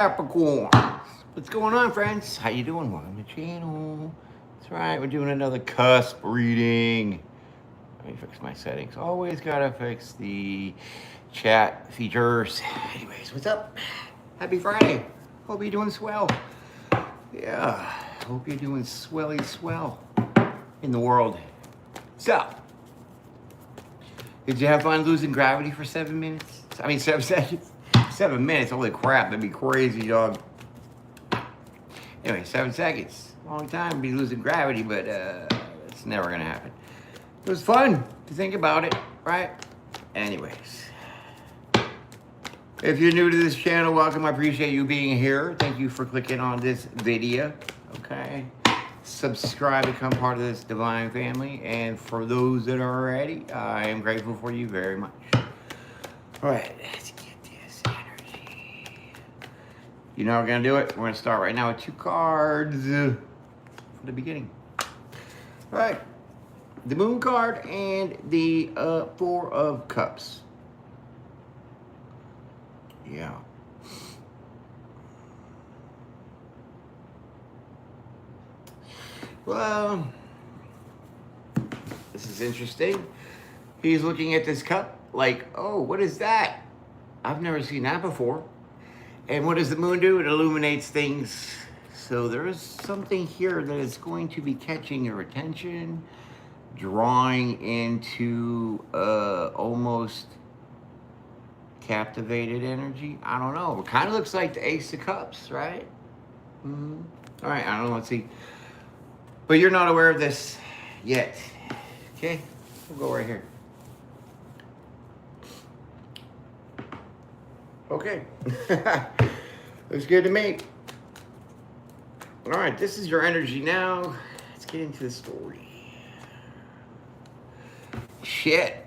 Capricorn. What's going on, friends? How you doing? Welcome to the channel. That's right, we're doing another cusp reading. Let me fix my settings. Always gotta fix the chat features. Anyways, what's up? Happy Friday. Hope you're doing swell. Yeah, hope you're doing swelly swell in the world. So, did you have fun losing gravity for 7 minutes? 7 seconds. 7 minutes, holy crap, that'd be crazy, dog. Anyway, 7 seconds. Long time to be losing gravity, but it's never gonna happen. It was fun to think about it, right? Anyways. If you're new to this channel, welcome. I appreciate you being here. Thank you for clicking on this video, okay? Subscribe, become part of this divine family. And for those that are already, I am grateful for you very much. All right, let's get this energy. You know how we're gonna do it? We're gonna start right now with 2 cards for the beginning. All right, the Moon card and the 4 of Cups. Yeah. Well, this is interesting. He's looking at this cup like, oh, what is that? I've never seen that before. And what does the moon do? It illuminates things. So there is something here that is going to be catching your attention, drawing into almost captivated energy. I don't know. It kind of looks like the Ace of Cups, right? Mm-hmm. All right, I don't know. Let's see. But you're not aware of this yet. Okay, we'll go right here. Okay. Looks good to me. All right, this is your energy now. Let's get into the story. Shit.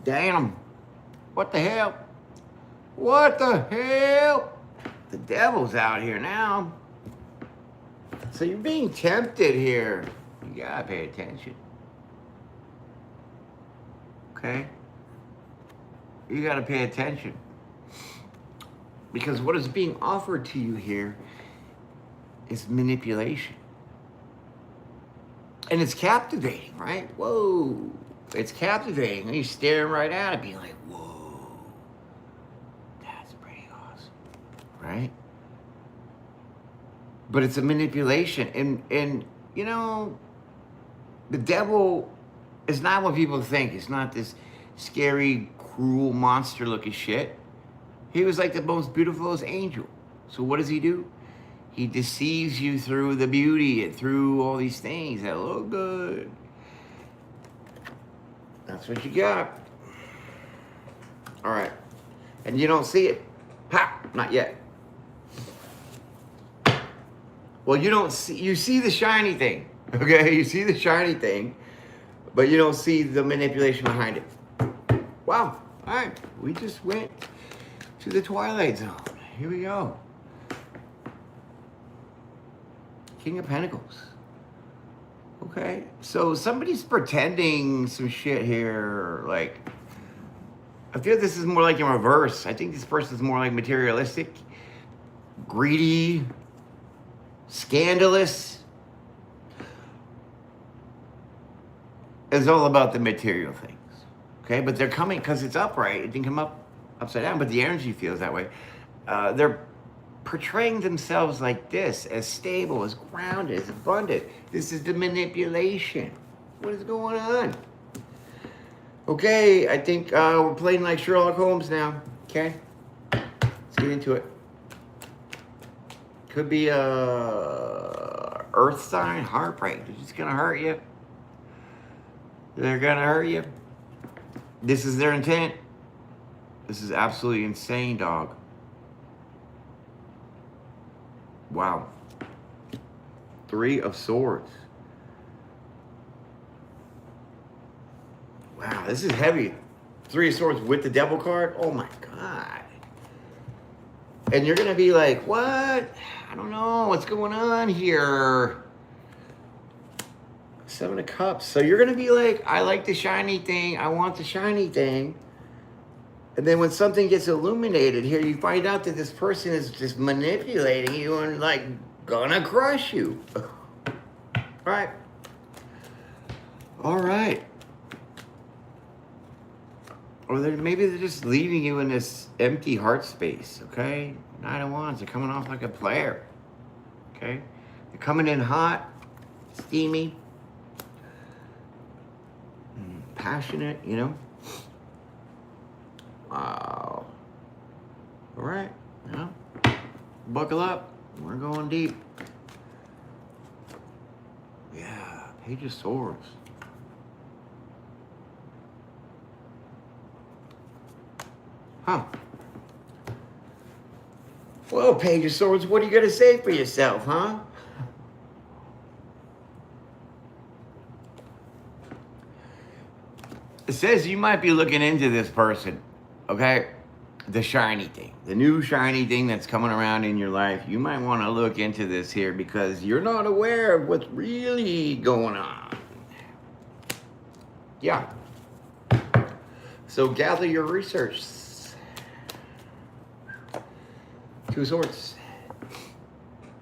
Damn. What the hell? What the hell? The devil's out here now. So you're being tempted here. You gotta pay attention. Okay? You gotta pay attention. Because what is being offered to you here is manipulation. And it's captivating, right? Whoa. It's captivating. And you're staring right at it, being like, whoa. That's pretty awesome. Right? But it's a manipulation. And you know, the devil is not what people think. It's not this scary, cruel, monster-looking shit. He was like the most beautifulest angel. So what does he do? He deceives you through the beauty and through all these things that look good. That's what you got. All right. And you don't see it. Ha! Not yet. Well, you see the shiny thing, okay? You see the shiny thing, but you don't see the manipulation behind it. Wow, all right, we just went to the Twilight Zone. Here we go. King of Pentacles. Okay, so somebody's pretending some shit here, like, I feel this is more like in reverse. I think this person's more like materialistic, greedy, scandalous. It's all about the material things, okay? But they're coming because it's upright. It didn't come up upside down, but the energy feels that way. They're portraying themselves like this, as stable, as grounded, as abundant. This is the manipulation. What is going on? Okay, I think we're playing like Sherlock Holmes now, okay? Let's get into it. Could be a earth sign, heartbreak. They're just gonna hurt you. They're gonna hurt you. This is their intent. This is absolutely insane, dog. Wow. 3 of Swords. Wow, this is heavy. 3 of Swords with the Devil card. Oh my God. And you're gonna be like, what? I don't know what's going on here. 7 of Cups. So you're gonna be like, I like the shiny thing. I want the shiny thing. And then when something gets illuminated here, you find out that this person is just manipulating you and like gonna crush you. Right? All right. Or maybe they're just leaving you in this empty heart space, okay? Nine of Wands, they're coming off like a player, okay? They're coming in hot, steamy, passionate, you know? Wow. All right, yeah. Buckle up, we're going deep. Yeah, Page of Swords. Huh. Well, Page of Swords, what are you going to say for yourself, huh? It says you might be looking into this person, okay? The shiny thing, the new shiny thing that's coming around in your life. You might want to look into this here because you're not aware of what's really going on. Yeah. So gather your research. Two of Swords.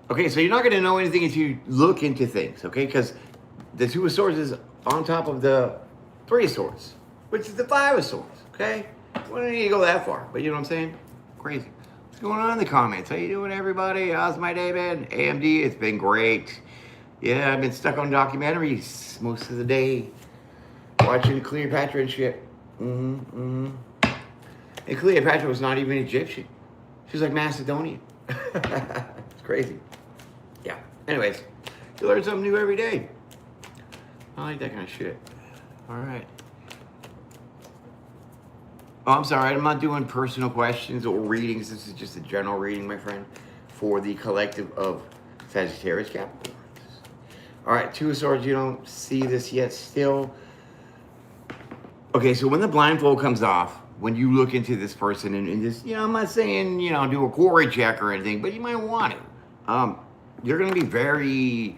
Okay, so you're not going to know anything if you look into things, okay? Because the Two of Swords is on top of the Three of Swords, which is the Five of Swords, okay? We don't need to go that far, but you know what I'm saying? Crazy. What's going on in the comments? How you doing, everybody? How's my day been? AMD, it's been great. Yeah, I've been stuck on documentaries most of the day, watching Cleopatra and shit. And Cleopatra was not even Egyptian. She's like Macedonian. It's crazy. Yeah. Anyways, you learn something new every day. I like that kind of shit. All right. Oh, I'm sorry. I'm not doing personal questions or readings. This is just a general reading, my friend, for the collective of Sagittarius-Capricorn. All right. Two of Swords. You don't see this yet still. Okay, so when the blindfold comes off, when you look into this person and just, you know, I'm not saying, you know, do a quarry check or anything, but you might want to. You're going to be very,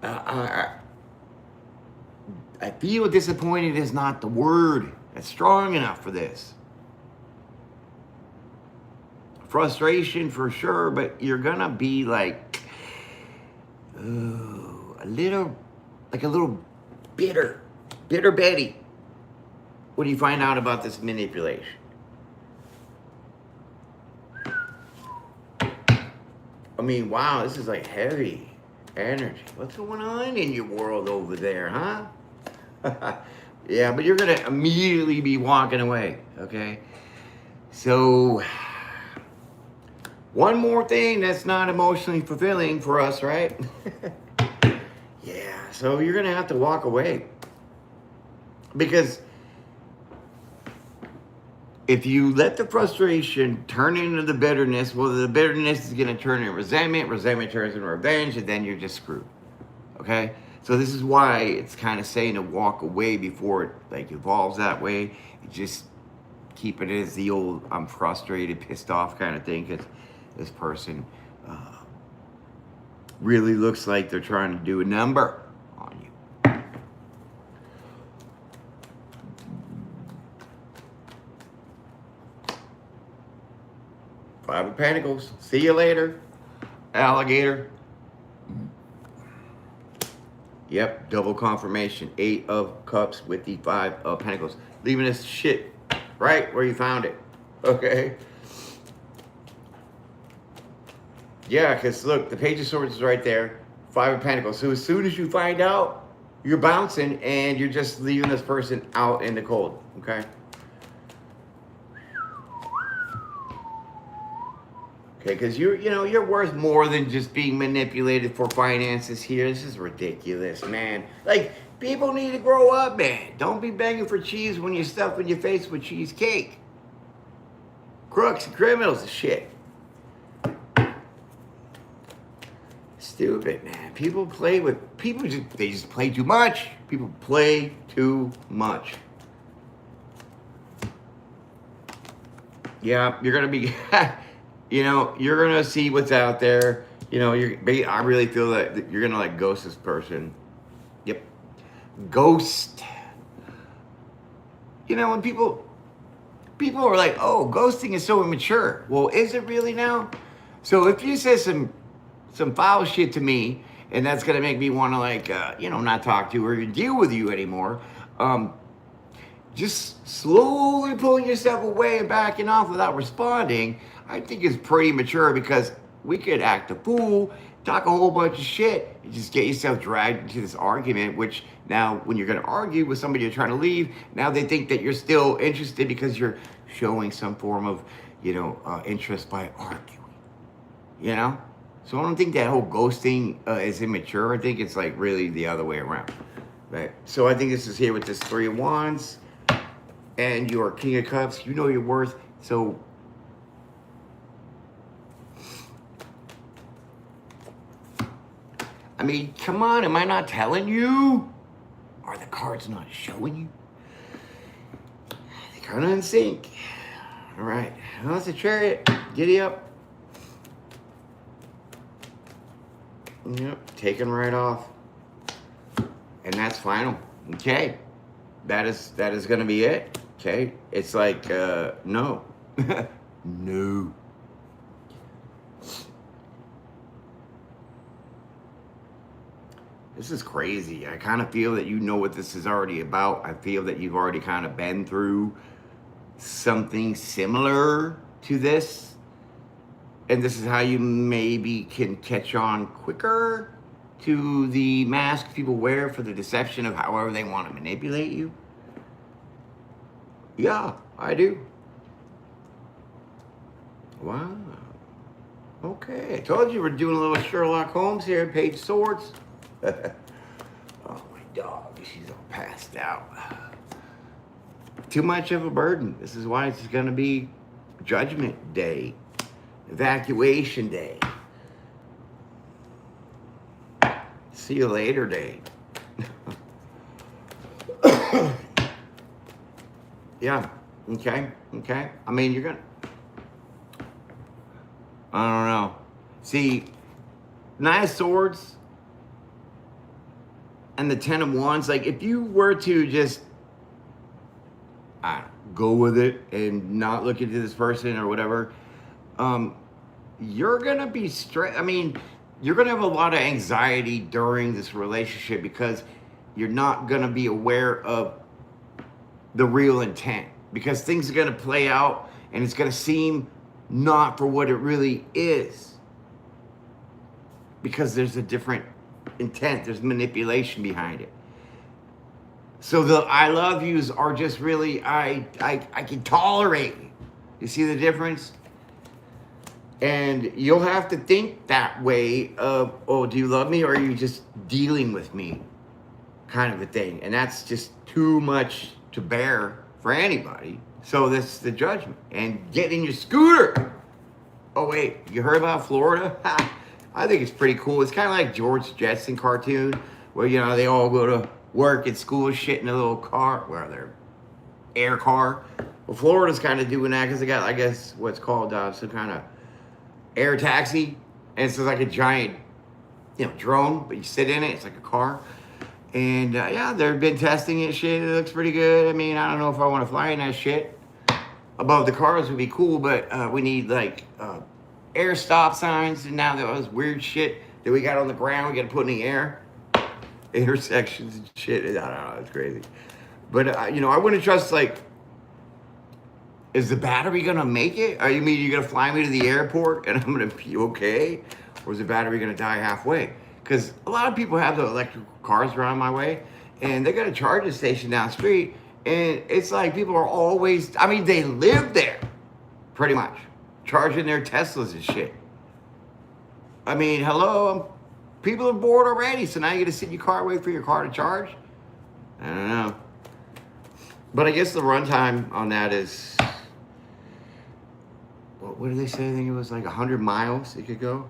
I feel disappointed is not the word that's strong enough for this. Frustration for sure, but you're going to be like, a little bitter Betty. What do you find out about this manipulation? I mean, wow, this is like heavy energy. What's going on in your world over there, huh? Yeah, but you're going to immediately be walking away, okay? So, one more thing that's not emotionally fulfilling for us, right? Yeah, so you're going to have to walk away. Because if you let the frustration turn into the bitterness, well, the bitterness is going to turn into resentment. Resentment turns into revenge, and then you're just screwed. Okay? So this is why it's kind of saying to walk away before it like evolves that way. You just keep it as the old I'm frustrated, pissed off kind of thing, because this person really looks like they're trying to do a number on you. Five of Pentacles. See you later, alligator. Yep, double confirmation. 8 of Cups with the 5 of Pentacles. Leaving this shit right where you found it. Okay? Yeah, because look, the Page of Swords is right there. 5 of Pentacles. So as soon as you find out, you're bouncing and you're just leaving this person out in the cold. Okay? Okay, because you're worth more than just being manipulated for finances here. This is ridiculous, man. Like, people need to grow up, man. Don't be begging for cheese when you're stuffing your face with cheesecake. Crooks and criminals and shit. Stupid, man. People they just play too much. People play too much. Yeah, you're gonna be... you're gonna see what's out there. I really feel that you're gonna like ghost this person. Yep, ghost. You know, when people are like, oh, ghosting is so immature. Well, is it really now? So if you say some foul shit to me, and that's gonna make me want to like, not talk to you or deal with you anymore, just slowly pulling yourself away and backing off without responding, I think is pretty mature, because we could act a fool, talk a whole bunch of shit, and just get yourself dragged into this argument, which now when you're going to argue with somebody you're trying to leave, now they think that you're still interested because you're showing some form of, interest by arguing, So I don't think that whole ghosting is immature. I think it's like really the other way around, right? So I think this is here with this 3 of Wands and your King of Cups. You know your worth. So I mean, come on, am I not telling you? Are the cards not showing you? They're kind of in sync. All right, well, it's a Chariot. Giddy up. Yep, taken right off. And that's final. Okay. That is going to be it. Okay. It's like, no. No. This is crazy. I kind of feel that you know what this is already about. I feel that you've already kind of been through something similar to this. And this is how you maybe can catch on quicker to the mask people wear for the deception of however they want to manipulate you. Yeah, I do. Wow. Okay, I told you we're doing a little Sherlock Holmes here, Page of Swords. Oh, my dog, she's all passed out. Too much of a burden. This is why it's going to be Judgment Day, Evacuation Day, see you later day. Yeah, okay. I mean, you're going to, I don't know. See, Nine of Swords and the 10 of Wands, like if you were to just go with it and not look into this person or whatever, you're gonna be stressed. I mean, you're gonna have a lot of anxiety during this relationship because you're not gonna be aware of the real intent, because things are gonna play out and it's gonna seem not for what it really is, because there's a different intent, there's manipulation behind it. So the I love yous are just really, I can tolerate you. You see the difference? And you'll have to think that way of, oh, do you love me or are you just dealing with me, kind of a thing. And that's just too much to bear for anybody. So that's the Judgment. And get in your scooter. Oh, wait, you heard about Florida? I think it's pretty cool. It's kind of like George Jetson cartoon where, they all go to work and school and shit in a little car, well, their air car. Well, Florida's kind of doing that because they got, I guess, what's called some kind of air taxi. And it's like a giant, drone, but you sit in it. It's like a car. And, yeah, they've been testing it, shit. It looks pretty good. I mean, I don't know if I want to fly in that shit. Above the cars would be cool, but we need, like, air stop signs. And now there was weird shit that we got on the ground we got to put in the air. Intersections and shit. I don't know. It's crazy. But, I wouldn't trust, like, is the battery going to make it? Are you mean you're going to fly me to the airport and I'm going to be okay? Or is the battery going to die halfway? Because a lot of people have the electric cars around my way, and they got a charging station down the street, and it's like people are always, they live there, pretty much, charging their Teslas and shit. Hello, people are bored already, so now you're going to sit in your car, wait for your car to charge? I don't know. But I guess the runtime on that is, what did they say? I think it was like 100 miles it could go.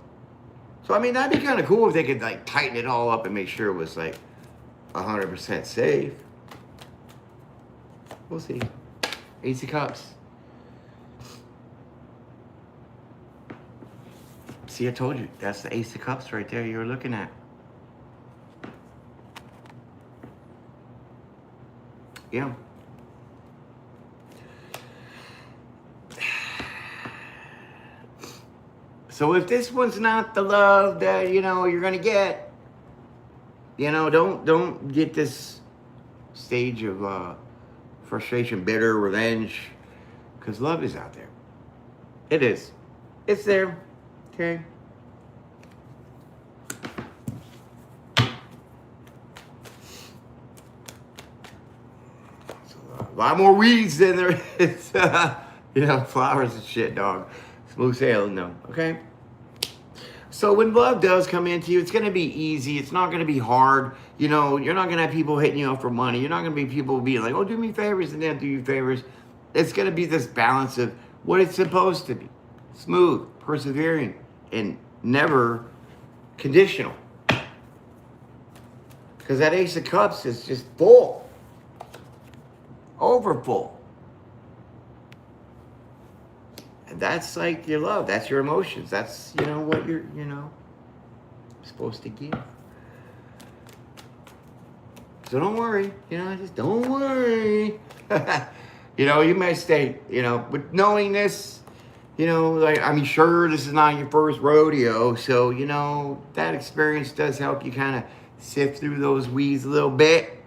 So, that'd be kind of cool if they could, like, tighten it all up and make sure it was, like, 100% safe. We'll see. Ace of Cups. See, I told you. That's the Ace of Cups right there you were looking at. Yeah. So if this one's not the love that, you know, you're going to get, you know, don't get this stage of frustration, bitter, revenge, because love is out there. It is. It's there. Okay. A lot more weeds than there is, you know, flowers and shit, dog. Smooth sailing, no. Okay. So when love does come into you, it's going to be easy. It's not going to be hard. You know, you're not going to have people hitting you up for money. You're not going to be people being like, oh, do me favors, and then do you favors. It's going to be this balance of what it's supposed to be. Smooth, persevering, and never conditional. Because that Ace of Cups is just full. Over full. And that's like your love. That's your emotions. That's, you know, what you're, you know, supposed to give. So don't worry. You know, just don't worry. You know, you may stay, you know, but knowing this, you know, like, I mean, sure, this is not your first rodeo. So, you know, that experience does help you kind of sift through those weeds a little bit.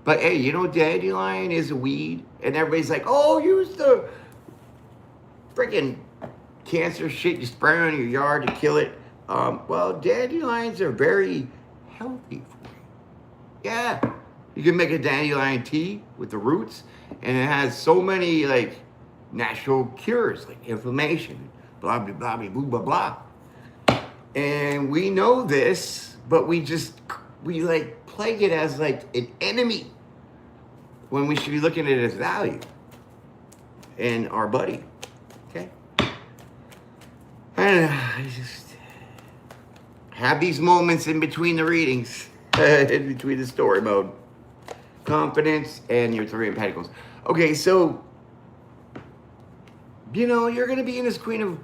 But hey, you know, dandelion is a weed. And everybody's like, oh, use the freaking cancer shit you spray on your yard to kill it. Well, dandelions are very healthy for you. Yeah. You can make a dandelion tea with the roots. And it has so many, like, natural cures, like inflammation, blah, blah, blah, blah, blah, blah. And we know this, but we like plague it as like an enemy when we should be looking at it as value and our buddy. Okay? And I just have these moments in between the readings, in between the story mode. Confidence and your Three of Pentacles. Okay, so, you know, you're going to be in this Queen of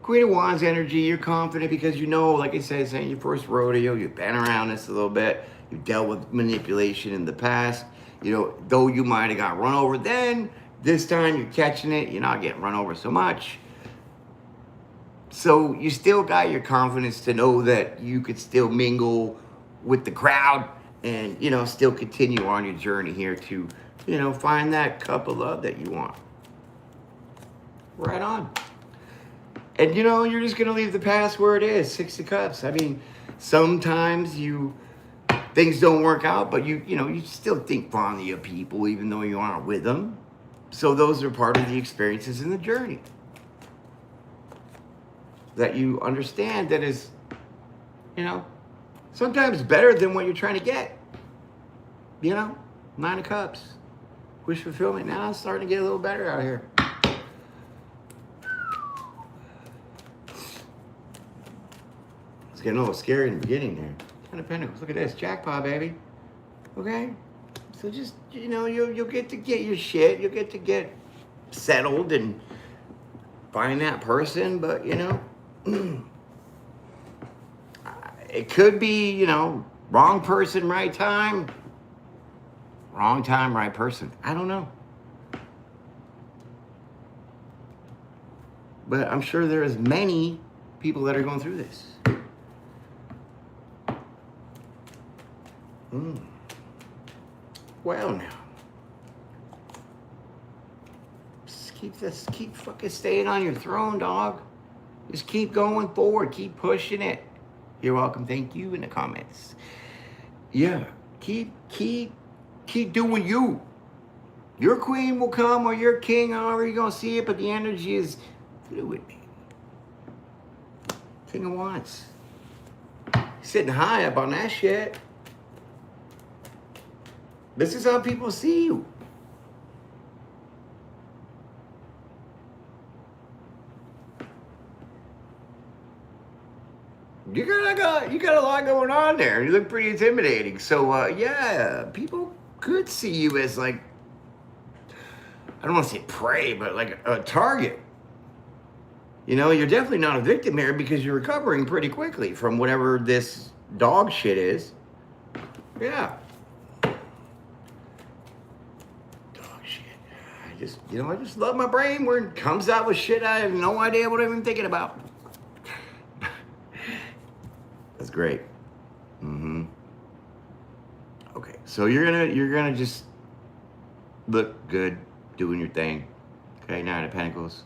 Wands energy. You're confident because you know, like I said, it's ain't your first rodeo. You've been around this a little bit. You've dealt with manipulation in the past. You know, though you might have got run over then, this time you're catching it. You're not getting run over so much. So you still got your confidence to know that you could still mingle with the crowd and, you know, still continue on your journey here to, you know, find that cup of love that you want. Right on. And, you know, you're just going to leave the past where it is. Six of Cups. I mean, sometimes things don't work out, but you know, you still think fondly of people even though you aren't with them. So those are part of the experiences in the journey that you understand that is, you know, sometimes better than what you're trying to get. You know, Nine of Cups. Wish fulfillment. Now it's starting to get a little better out here. It's getting a little scary in the beginning there. Ten of Pentacles. Look at this. Jackpot, baby. Okay? So just, you know, you'll get to get your shit. You'll get to get settled and find that person. But, you know, it could be, you know, wrong person, right time. Wrong time, right person. I don't know. But I'm sure there's many people that are going through this. Well, now. Just keep fucking staying on your throne, dog. Just keep going forward. Keep pushing it. You're welcome. Thank you in the comments. Yeah. Keep doing you. Your queen will come or your king, however you're going to see it, but the energy is fluid. King of Wands. Sitting high up on that shit. This is how people see you. You got a lot going on there. You look pretty intimidating. So, yeah, people could see you as like, I don't want to say prey, but like a target. You know, you're definitely not a victim here because you're recovering pretty quickly from whatever this dog shit is. Yeah. Dog shit. I just love my brain where it comes out with shit I have no idea what I'm even thinking about. great. Mm-hmm. Okay, so you're gonna just look good doing your thing. Okay, Nine of Pentacles.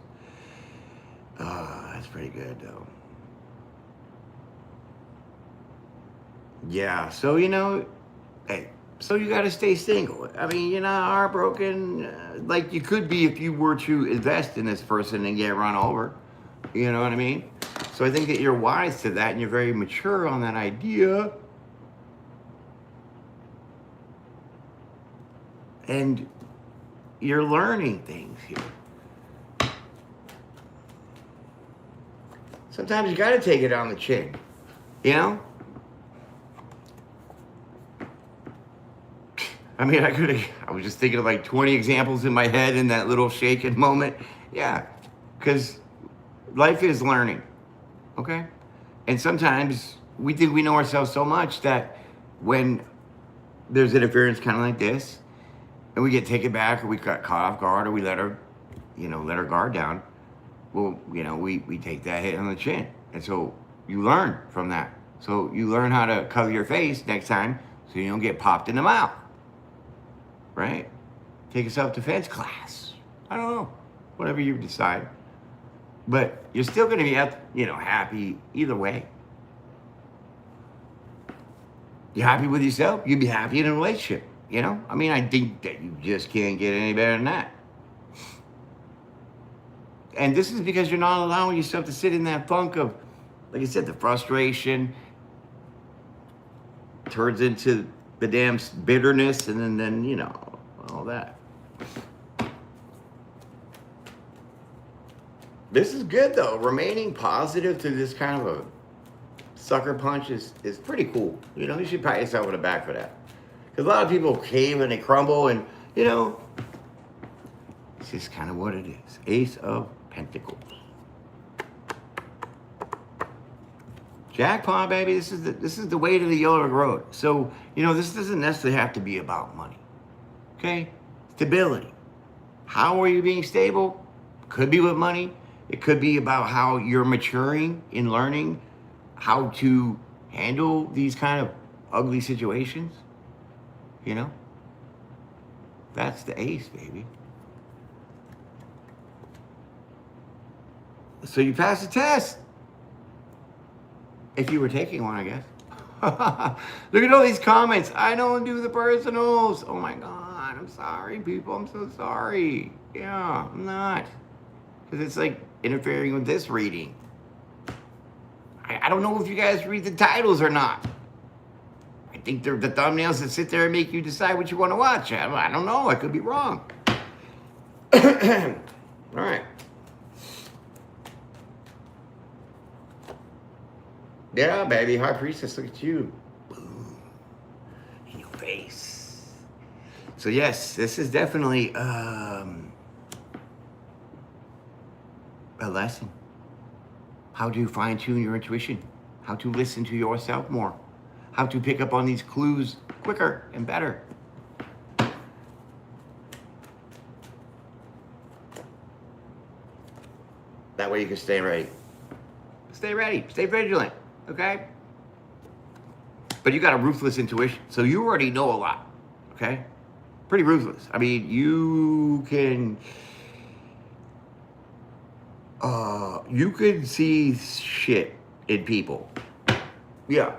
That's pretty good though. Yeah, so hey, so you got to stay single. I mean, you're not heartbroken like you could be if you were to invest in this person and get run over. You know what I mean? So I think that you're wise to that and you're very mature on that idea. And you're learning things here. Sometimes you got to take it on the chin, I mean, I was just thinking of like 20 examples in my head in that little shaken moment. Yeah, because life is learning, okay? And sometimes we think we know ourselves so much that when there's interference kind of like this, and we get taken back or we got caught off guard or we let our guard down, well, we take that hit on the chin. And so you learn from that. So you learn how to cover your face next time so you don't get popped in the mouth. Right? Take a self-defense class. I don't know. Whatever you decide. But you're still going to be, happy either way. You're happy with yourself, you'd be happy in a relationship. I mean, I think that you just can't get any better than that. And this is because you're not allowing yourself to sit in that funk of, like I said, the frustration turns into the damn bitterness, and then all that. This is good though. Remaining positive through this kind of a sucker punch is pretty cool. You should pat yourself on the back for that. Because a lot of people cave and they crumble, and it's just kind of what it is. Ace of Pentacles. Jackpot, baby. This is the way to the yellow road. So, this doesn't necessarily have to be about money. Okay? Stability. How are you being stable? Could be with money. It could be about how you're maturing in learning how to handle these kind of ugly situations. That's the ace, baby. So you passed the test. If you were taking one, I guess. Look at all these comments. I don't do the personals. Oh my God. I'm sorry, people. I'm so sorry. Yeah, I'm not. Because it's like interfering with this reading. I don't know if you guys read the titles or not. I think they're the thumbnails that sit there and make you decide what you want to watch. I don't know. I could be wrong. All right. Yeah, baby. High Priestess, look at you. Boom. In your face. So, yes, this is definitely a lesson. How to fine-tune your intuition. How to listen to yourself more. How to pick up on these clues quicker and better. That way you can stay ready. Stay ready. Stay vigilant. Okay? But you got a ruthless intuition. So you already know a lot. Okay? Pretty ruthless. I mean, you can see shit in people. Yeah.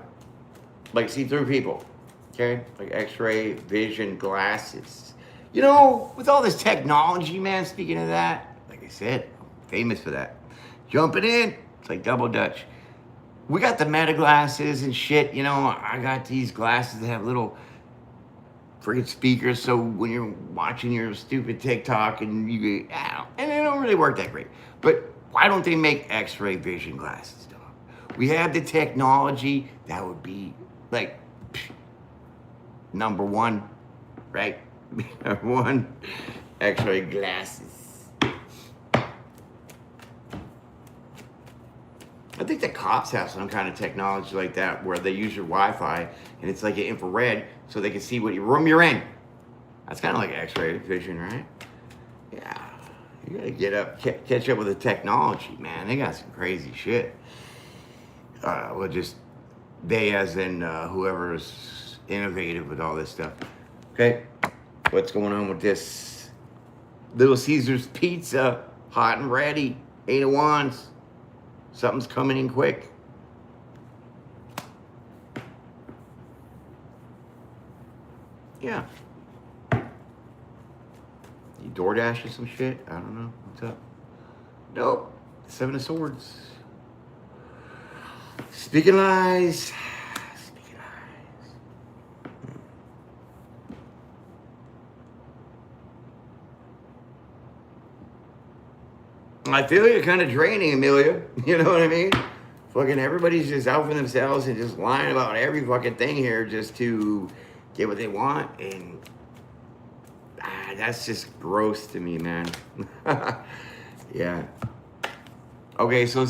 Like see through people. Okay? Like X-ray vision glasses. With all this technology, man, speaking of that, like I said, I'm famous for that. Jumping in, it's like double dutch. We got the meta glasses and shit, I got these glasses that have little friggin' speakers, so when you're watching your stupid TikTok and you go, and they don't really work that great. But why don't they make X-ray vision glasses, dog? We have the technology that would be like number one, right? Number one, X-ray glasses. I think the cops have some kind of technology like that where they use your Wi-Fi and it's like an infrared so they can see what room you're in. That's kind of like X-ray vision, right? Yeah. You gotta get up, catch up with the technology, man. They got some crazy shit. We'll just They as in whoever's innovative with all this stuff. Okay, what's going on with this? Little Caesar's Pizza, hot and ready, 8 of Wands. Something's coming in quick. Yeah. You DoorDash or some shit? I don't know. What's up? Nope. 7 of Swords. Speaking lies. Speaking lies. I feel you're kind of draining, Amelia. You know what I mean? Fucking everybody's just out for themselves and just lying about every fucking thing here just to get what they want. And that's just gross to me, man. Yeah. Okay, so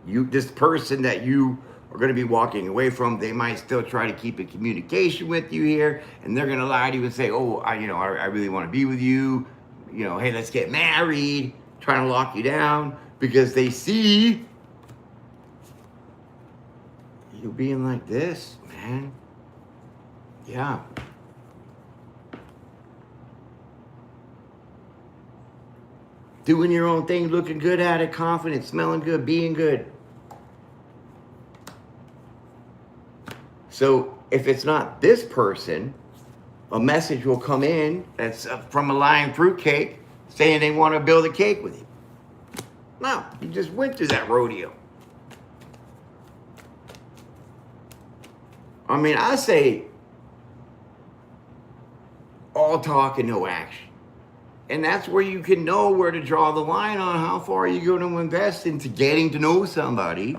this person that you are going to be walking away from, they might still try to keep in communication with you here, and they're going to lie to you and say, oh, I really want to be with you. Hey, let's get married, trying to lock you down because they see you being like this, man. Yeah. Doing your own thing, looking good at it, confident, smelling good, being good. So if it's not this person, a message will come in that's from a lying fruitcake saying they want to build a cake with you. No, you just went through that rodeo. I mean, I say all talk and no action. And that's where you can know where to draw the line on how far you're going to invest into getting to know somebody.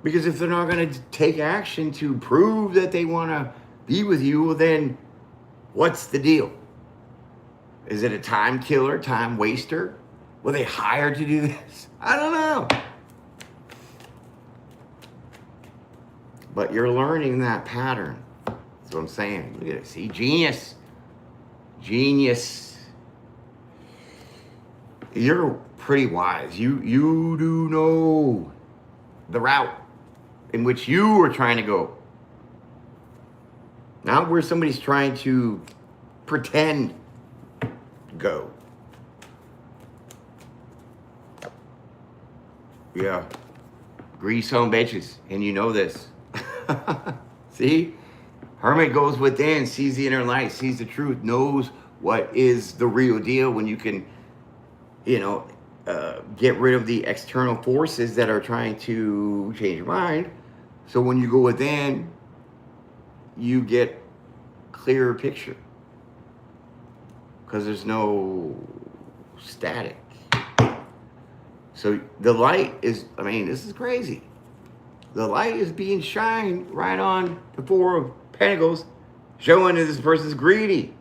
Because if they're not going to take action to prove that they want to be with you, well then what's the deal? Is it a time killer, time waster? Were they hired to do this? I don't know. But you're learning that pattern. That's what I'm saying. Look at it. See, genius. Genius. You're pretty wise. You do know the route in which you are trying to go. Not where somebody's trying to pretend to go. Yeah. Grease on bitches. And you know this. See? Hermit goes within, sees the inner light, sees the truth, knows what is the real deal when you can, get rid of the external forces that are trying to change your mind. So when you go within, you get clearer picture. Because there's no static. So the light is, this is crazy. The light is being shined right on the 4 of Pentacles, showing that this person's greedy.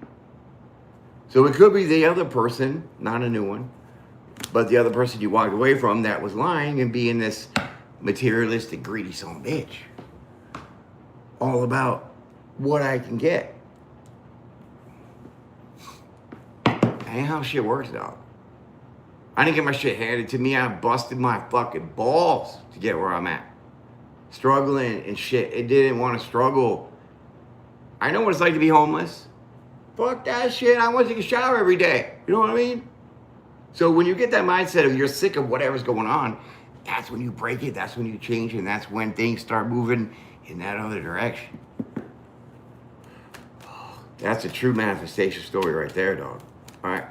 So it could be the other person, not a new one, but the other person you walked away from that was lying and being this materialistic, greedy son of a bitch. All about what I can get. That ain't how shit works, dog. I didn't get my shit handed to me. I busted my fucking balls to get where I'm at. Struggling and shit. It didn't want to struggle. I know what it's like to be homeless. Fuck that shit. I want to take a shower every day. You know what I mean? So when you get that mindset of you're sick of whatever's going on, that's when you break it. That's when you change. And that's when things start moving in that other direction. That's a true manifestation story right there, dog. All right.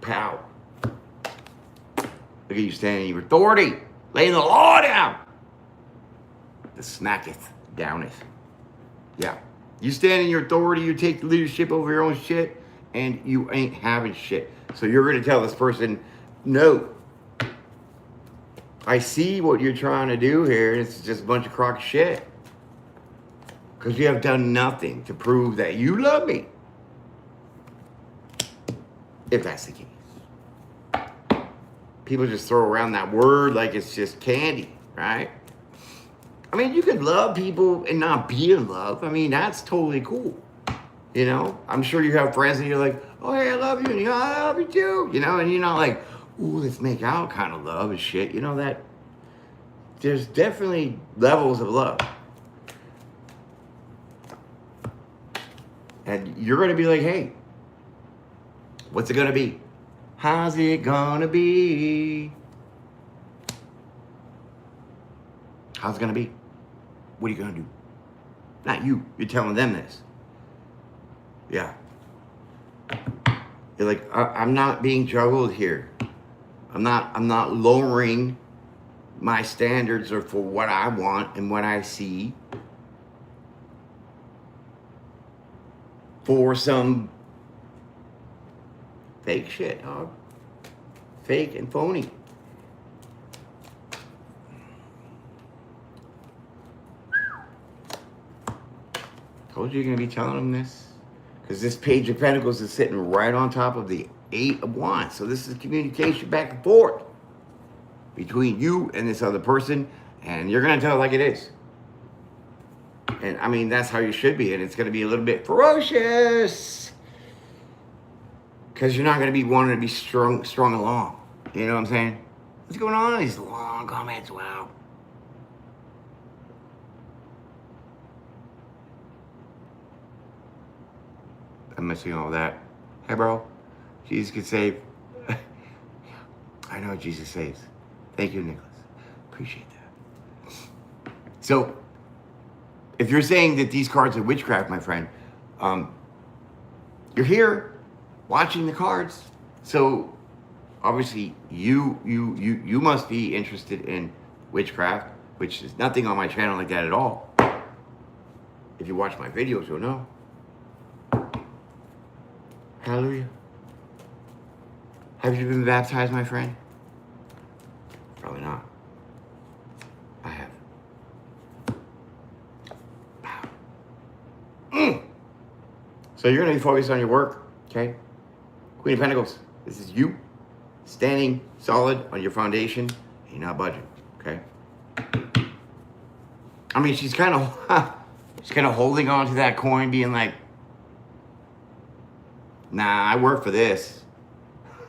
Pow. Look at you standing in your authority. Laying the law down. The smacketh downeth. Yeah. You stand in your authority, you take the leadership over your own shit, and you ain't having shit. So you're going to tell this person, no. I see what you're trying to do here. It's just a bunch of crock shit. Because you have done nothing to prove that you love me. If that's the case. People just throw around that word like it's just candy, right? You can love people and not be in love. That's totally cool. I'm sure you have friends and you're like, oh, hey, I love you. And I love you too. And you're not like, ooh, let's make out kind of love and shit. That there's definitely levels of love. And you're going to be like, hey, what's it going to be? How's it going to be? How's it going to be? What are you going to do? Not you. You're telling them this. Yeah. You're like, I'm not being juggled here. I'm not lowering my standards or for what I want and what I see for some fake shit, dog. Fake and phony. Told you you're going to be telling them this. Because this Page of Pentacles is sitting right on top of the 8 of Wands. So this is communication back and forth between you and this other person. And you're going to tell it like it is. And I mean, that's how you should be. And it's going to be a little bit ferocious. Because you're not going to be wanting to be strung along. You know what I'm saying? What's going on? These long comments. Wow. I'm missing all that. Hey, bro. Jesus can save. I know Jesus saves. Thank you, Nicholas. Appreciate that. So, if you're saying that these cards are witchcraft, my friend, you're here watching the cards. So, obviously, you must be interested in witchcraft, which is nothing on my channel like that at all. If you watch my videos, you'll know. Hallelujah. Have you been baptized, my friend? Probably not. I have. So you're going to be focused on your work, okay? Queen of Pentacles, this is you standing solid on your foundation. You're not budging, okay? I mean, she's kind of holding on to that coin, being like, nah, I work for this.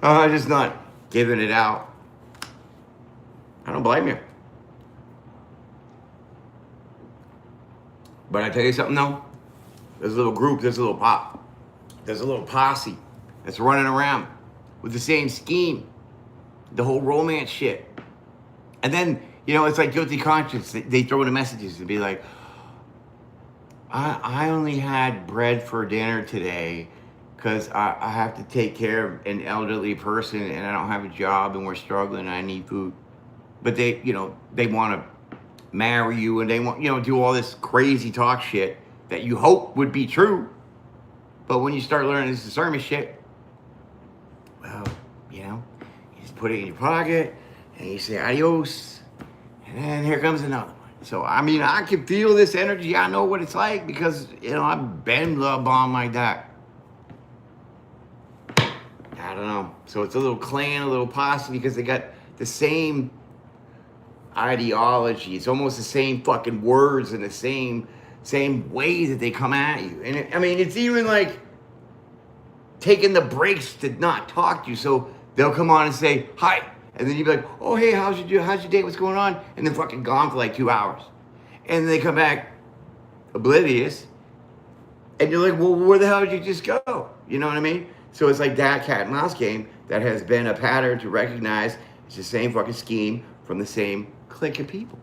I'm just not giving it out. I don't blame you. But I tell you something though, there's a little group, there's a little pop, there's a little posse that's running around with the same scheme, the whole romance shit. And then, you know, it's like guilty conscience. They throw in the messages and be like, I only had bread for dinner today because I have to take care of an elderly person and I don't have a job and we're struggling and I need food. But they, you know, they want to marry you and they want, you know, do all this crazy talk shit that you hope would be true. But when you start learning this discernment shit, well, you know, you just put it in your pocket and you say adios. And then here comes another one. So, I mean, I can feel this energy. I know what it's like because, you know, I've been love bombed like that. I don't know. So it's a little clan, a little posse because they got the same ideology. It's almost the same fucking words and the same way that they come at you. And I mean, it's even like taking the breaks to not talk to you. So they'll come on and say, hi. And then you'll be like, oh, hey, how's your day? What's going on? And then fucking gone for like 2 hours. And they come back oblivious. And you're like, well, where the hell did you just go? You know what I mean? So it's like that cat and mouse game that has been a pattern to recognize it's the same fucking scheme from the same clique of people.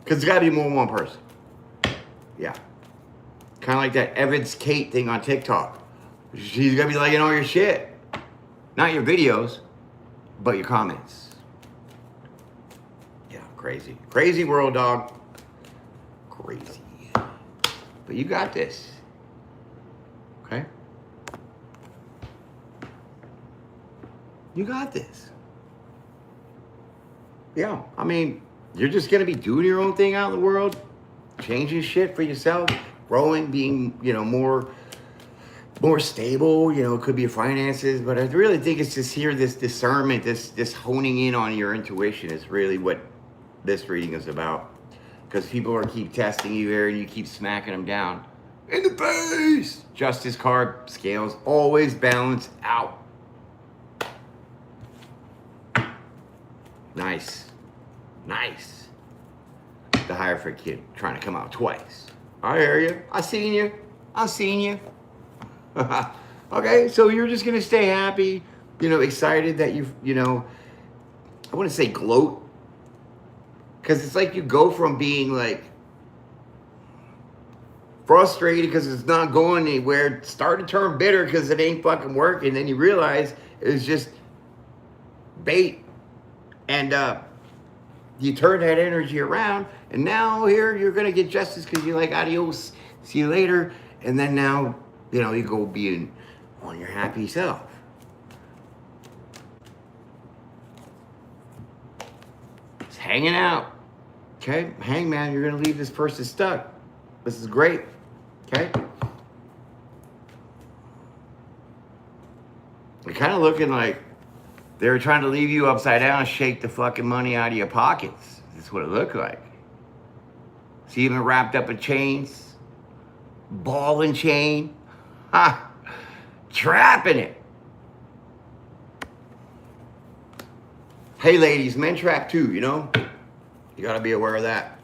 Because there's got to be more than one person. Yeah. Kind of like that Evans Kate thing on TikTok. She's going to be liking all your shit. Not your videos, but your comments. Yeah, crazy. Crazy world, dog. Crazy. But you got this. Okay? You got this. Yeah, I mean, you're just going to be doing your own thing out in the world, changing shit for yourself, growing, being, you know, more stable, you know, it could be your finances, but I really think it's just here, this discernment, this honing in on your intuition is really what this reading is about. Because people are keep testing you here and you keep smacking them down. In the face! Justice card, scales, always balance out. Nice. Nice. the Hierophant kid trying to come out twice. I hear you. I seen you. I seen you. Okay, so you're just gonna stay happy, you know, excited that you know, I wouldn't say gloat, because it's like you go from being like frustrated because it's not going anywhere, start to turn bitter because it ain't fucking working, then you realize it's just bait, and you turn that energy around, and now here you're gonna get justice because you're like, adios, see you later, and then now, you know, you go being on your happy self. It's hanging out. Okay, hangman, you're gonna leave this person stuck. This is great. Okay. You're kind of looking like they were trying to leave you upside down and shake the fucking money out of your pockets. That's what it looked like. See, even wrapped up in chains, ball and chain, ha, trapping it. Hey, ladies, men trap too, you know? You gotta be aware of that.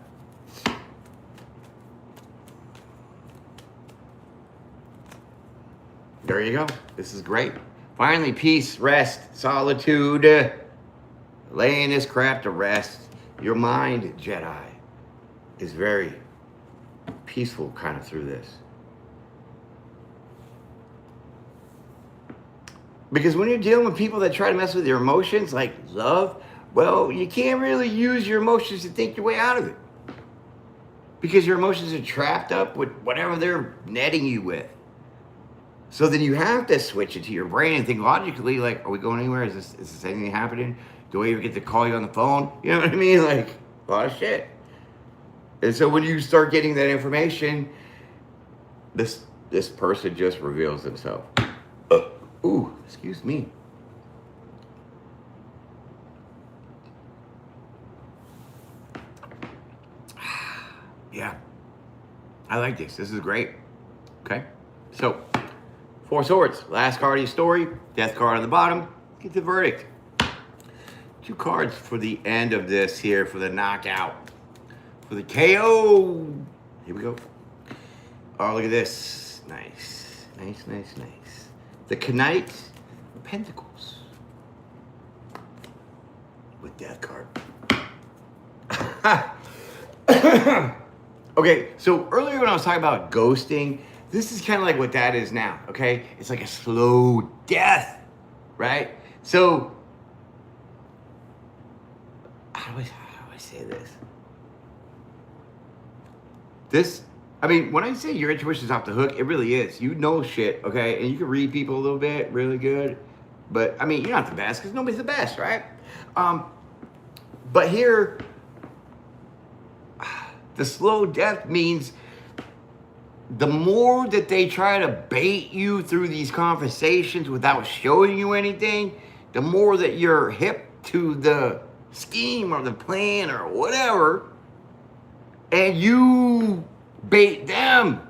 There you go. This is great. Finally, peace, rest, solitude. Laying this crap to rest. Your mind, Jedi, is very peaceful kind of through this. Because when you're dealing with people that try to mess with your emotions, like love, well, you can't really use your emotions to think your way out of it. Because your emotions are trapped up with whatever they're netting you with. So then you have to switch it to your brain and think logically, like, are we going anywhere? Is this anything happening? Do I even get to call you on the phone? You know what I mean? Like, a lot of shit. And so when you start getting that information, this person just reveals themselves. Ooh, excuse me. Yeah, I like this. This is great. Okay, so 4 swords. Last card of your story. Death card on the bottom. Get the verdict. 2 cards for the end of this here for the knockout. For the KO. Here we go. Oh, look at this. Nice. Nice, nice, nice. The Knight of Pentacles. With Death card. Okay, so earlier when I was talking about ghosting, this is kind of like what that is now, okay? It's like a slow death, right? So, how do I say this? This, I mean, when I say your intuition's off the hook, it really is. You know shit, okay? And you can read people a little bit, really good. But, I mean, you're not the best, because nobody's the best, right? But here, the slow death means the more that they try to bait you through these conversations without showing you anything, the more that you're hip to the scheme or the plan or whatever, and you bait them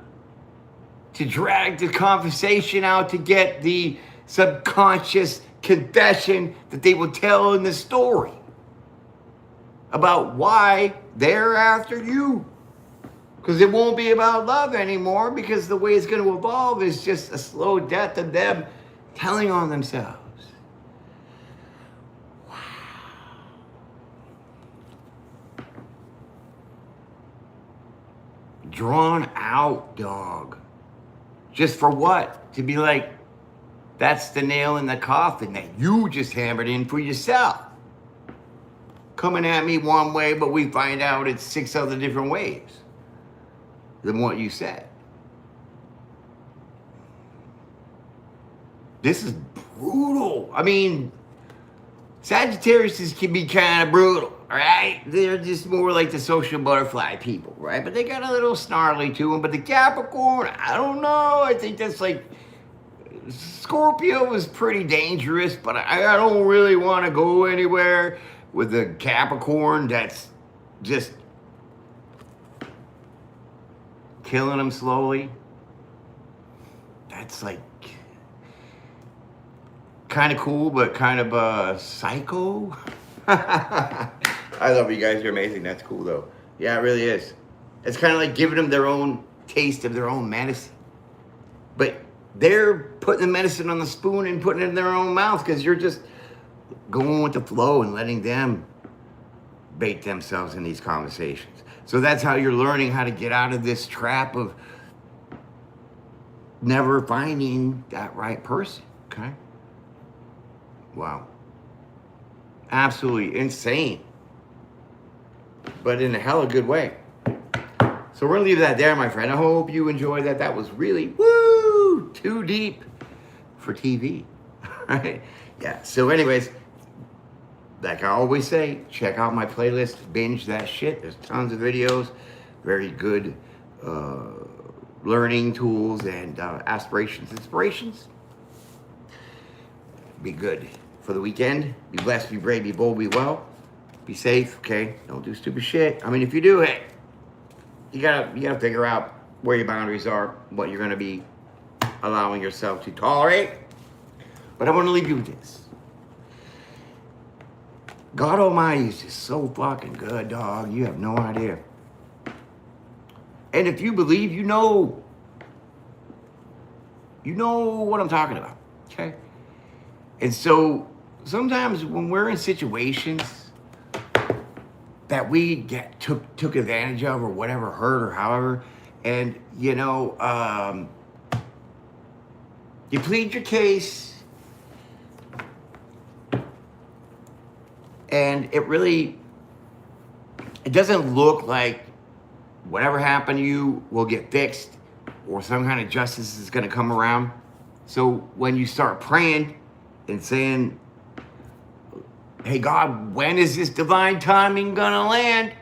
to drag the conversation out to get the subconscious confession that they will tell in the story about why they're after you. Because it won't be about love anymore, because the way it's going to evolve is just a slow death of them telling on themselves. Wow. Drawn out, dog. Just for what? To be like, that's the nail in the coffin that you just hammered in for yourself. Coming at me one way, but we find out it's 6 other different ways than what you said. This is brutal. I mean, Sagittarius can be kind of brutal, right? They're just more like the social butterfly people, right? But they got a little snarly to them. But the Capricorn, I don't know. I think that's like, Scorpio is pretty dangerous, but I don't really want to go anywhere with the Capricorn that's just killing them slowly. That's like kind of cool, but kind of psycho. I love you guys. You're amazing. That's cool though. Yeah, it really is. It's kind of like giving them their own taste of their own medicine. But they're putting the medicine on the spoon and putting it in their own mouth because you're just going with the flow and letting them bait themselves in these conversations. So that's how you're learning how to get out of this trap of never finding that right person, okay? Wow. Absolutely insane. But in a hella good way. So we're gonna leave that there, my friend. I hope you enjoyed that. That was really, woo, too deep for TV, right? Yeah, so anyways, like I always say, check out my playlist, binge that shit. There's tons of videos, very good learning tools and aspirations, inspirations. Be good for the weekend. Be blessed, be brave, be bold, be well. Be safe, okay? Don't do stupid shit. I mean, if you do it, you gotta figure out where your boundaries are, what you're gonna be allowing yourself to tolerate. But I want to leave you with this. God Almighty is just so fucking good, dog. You have no idea. And if you believe, you know what I'm talking about, okay? And so sometimes when we're in situations that we took advantage of or whatever, hurt or however, and you plead your case, and it doesn't look like whatever happened to you will get fixed or some kind of justice is going to come around. So when you start praying and saying, hey, God, when is this divine timing going to land?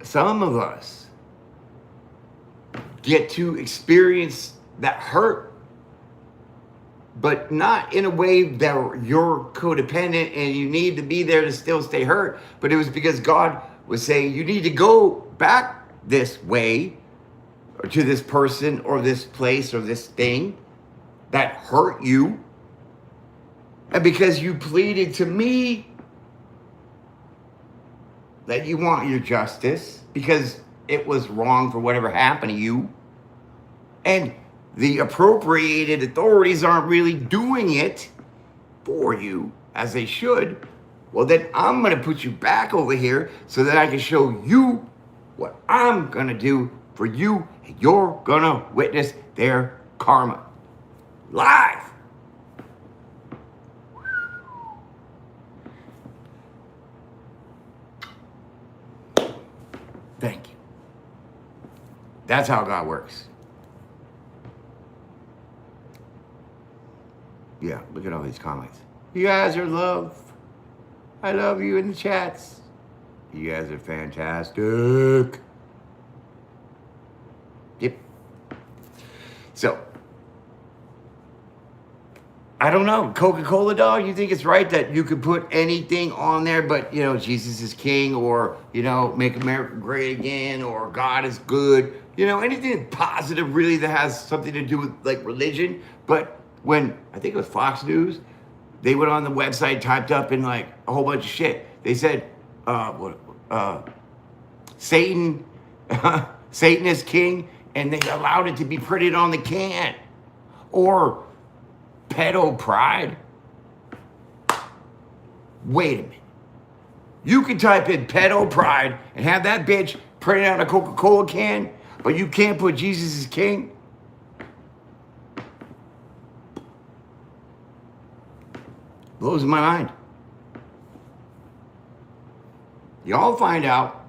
Some of us get to experience that hurt, but not in a way that you're codependent and you need to be there to still stay hurt. But it was because God was saying, you need to go back this way or to this person or this place or this thing that hurt you. And because you pleaded to me that you want your justice because it was wrong for whatever happened to you. And the appropriated authorities aren't really doing it for you as they should. Well, then I'm going to put you back over here so that I can show you what I'm going to do for you. And you're going to witness their karma. Live. Thank you. That's how God works. Yeah, look at all these comments. You guys are love. I love you in the chats. You guys are fantastic. Yep. So, I don't know. Coca-Cola, dog, you think it's right that you could put anything on there but, Jesus is king or, make America great again or God is good. Anything positive really that has something to do with, like, religion. But when, I think it was Fox News, they went on the website, typed up in, like, a whole bunch of shit. They said, Satan is king, and they allowed it to be printed on the can. Or pedo pride. Wait a minute. You can type in pedo pride and have that bitch printed on a Coca-Cola can, but you can't put Jesus is king? Blows my mind. Y'all find out.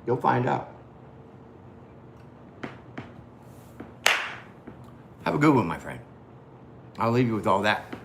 You'll find out. Have a good one, my friend. I'll leave you with all that.